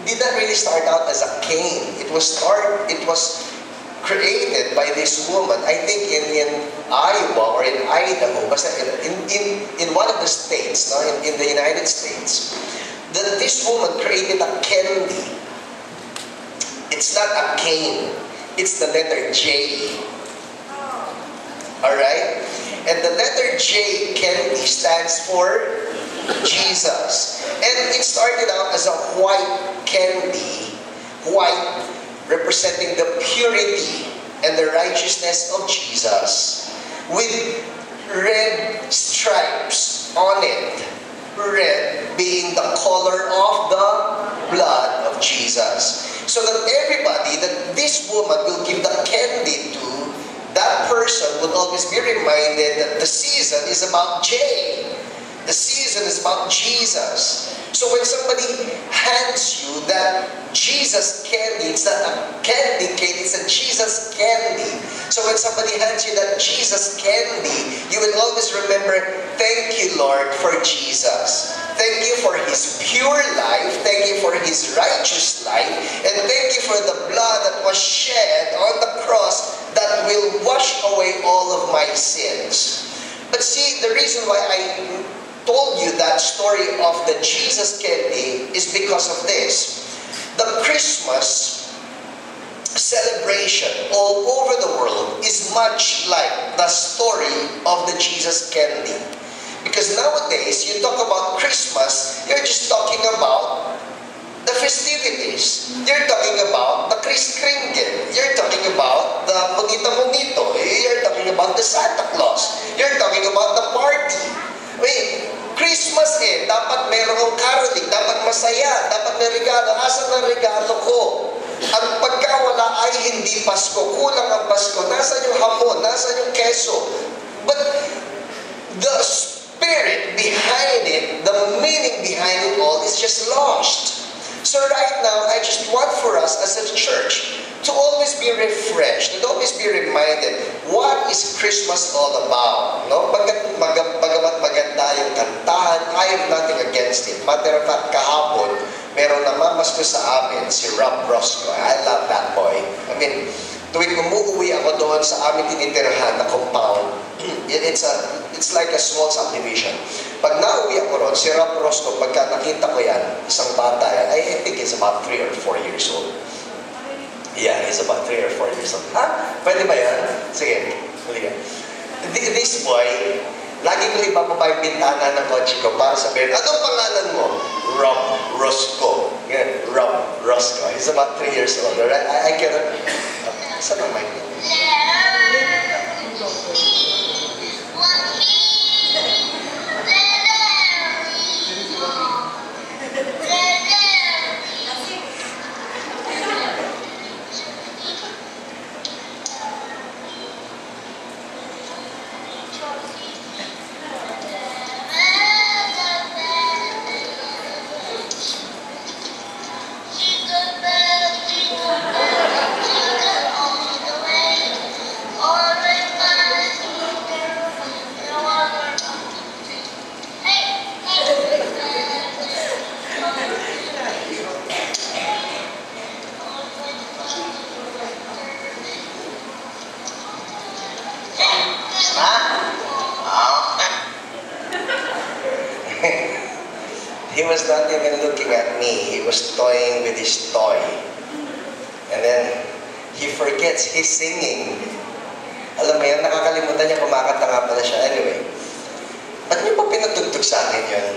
did not really start out as a cane. It was created by this woman, I think in Iowa or in Idaho, basta in one of the states, no, in the United States, that this woman created a candy. It's not a cane. It's the letter J. Alright? And the letter J, candy, stands for Jesus. And it started out as a white candy. White, representing the purity and the righteousness of Jesus, with red stripes on it. Red being the color of the blood of Jesus. So that everybody that this woman will give the candy to, that person would always be reminded that the season is about J. The season is about Jesus. So when somebody hands you that Jesus candy, it's not a candy cane, it's a Jesus candy. So when somebody hands you that Jesus candy, you will always remember, thank you, Lord, for Jesus. Thank you for His pure life. Thank you for His righteous life. And thank you for the blood that was shed on the cross that will wash away all of my sins. But see, the reason why I told you that story of the Jesus candy is because of this. The Christmas celebration all over the world is much like the story of the Jesus candy. Because nowadays, you talk about Christmas, you're just talking about the festivities. You're talking about the Kris Kringle. You're talking about the Bonita Bonito. You're talking about the Santa Claus. You're talking about the party. Wait, Christmas dapat merong caroling, dapat masaya, dapat may regalo. Asan ang regalo ko? Ang pagkawala ay hindi Pasko. Kulang ang Pasko. Nasaan yung hamon? Nasaan yung keso? But the spirit behind it, the meaning behind it all is just lost. So right now, I just want for us as a church to always be refreshed, and always be reminded, what is Christmas all about? No? Bagamat maganda yung kantahan, I have nothing against it. Matter of fact, kahapon, meron namamasko sa amin, si Rob Roscoe. I love that boy. I mean, tuwing umuwi ako doon sa amin tinitirhan na compound, it's like a small subdivision. Pag nauwi ako ron, si Rob Roscoe, pagka nakita ko yan, isang bata yan, I think he's about 3 or 4 years old. Yeah, he's about 3 or 4 years old. Ha? Pwede ba yan? Sige, huli ka. This boy, lagi ko ibababa yung bintana ng kotse ko para sabihin, anong pangalan mo? Rob Roscoe. Yeah, Rob Roscoe. He's about 3 years old. Right? I cannot... Saan ang mic? He was not even looking at me. He was toying with his toy. And then, he forgets he's singing. Alam mo yan, nakakalimutan niya, kumakanta nga pala siya. Anyway, ba't niyo pa pinatugtog sa akin yun?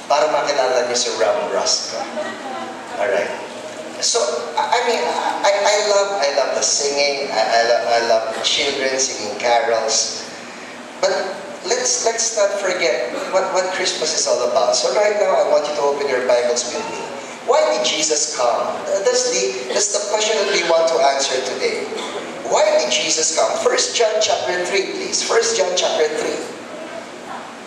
Para makilala niyo si Rob Roscoe. Alright. So, I mean, I love the singing. I love children singing carols. But let's not forget what Christmas is all about. So right now, I want you to open your Bibles with me. Why did Jesus come? That's the question that we want to answer today. Why did Jesus come? 1 John chapter 3, please. 1 John chapter 3.